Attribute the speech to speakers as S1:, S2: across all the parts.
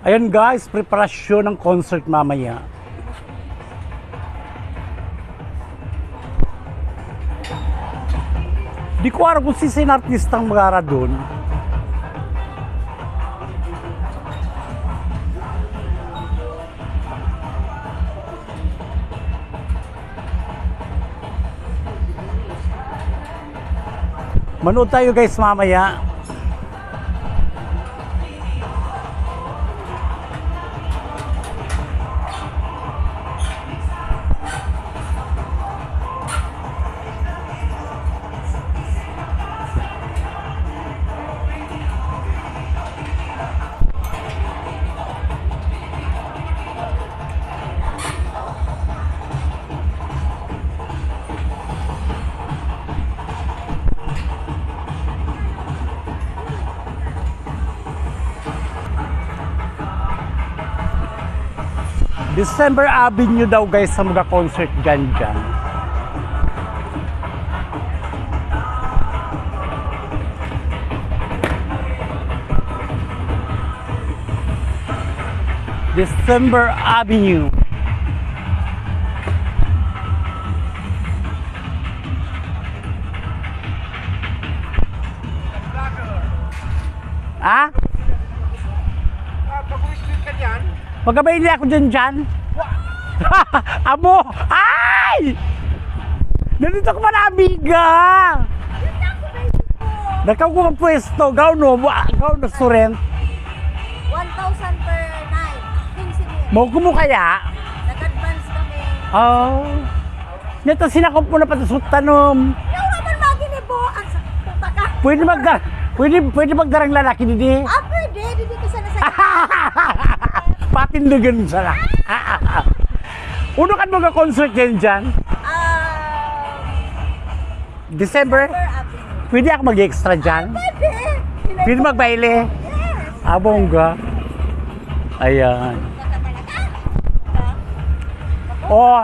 S1: Ayan guys, preparasyon ng concert mamaya. Di ko alam kung si artistang magara doon. Manood tayo guys mamaya. December Avenue daw guys sa mga concert dyan. December Avenue. Ah?
S2: Pag-uwi ka dyan?
S1: Magkabaili ako dyan. Amo! Ay! Nandito ko pa na, amiga! Nakaw ko ang pwesto. Gaw no surrent.
S3: 1,000 per night. 15
S1: Mau ko mo kaya?
S3: Nag-advance kami.
S1: Oh. Nito sinakop mo na patusot tanom.
S3: Yung naman maginibo. Ang puta ka.
S1: Pwede magdarang lalaki didi.
S3: Ah, pwede. Dito ka sana sa
S1: Patindugan sana. Uno kan mga concert dyan. December?
S3: Avenue.
S1: Pwede ako mag-extra dyan?
S3: Pwede.
S1: Pwede magbaile?
S3: Yes.
S1: Abongga. Ayan.
S3: Baka talaga.
S1: Oh.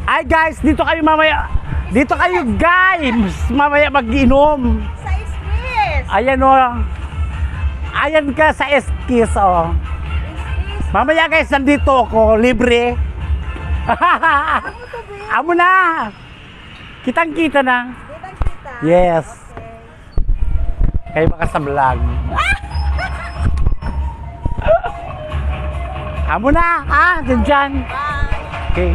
S1: Ay guys, dito kayo mamaya. Dito kayo guys. Mamaya mag-inom.
S3: Sa Swiss.
S1: Ayan o. Ayan ka sa Eskis o. Mamaya guys, nandito ako. Libre. Amo na. Kitang-kita na.
S3: Kitang kita.
S1: Yes.
S3: Okay.
S1: Kayo baka sa vlog. Amo na. Dyan.
S3: Bye.
S1: Okay.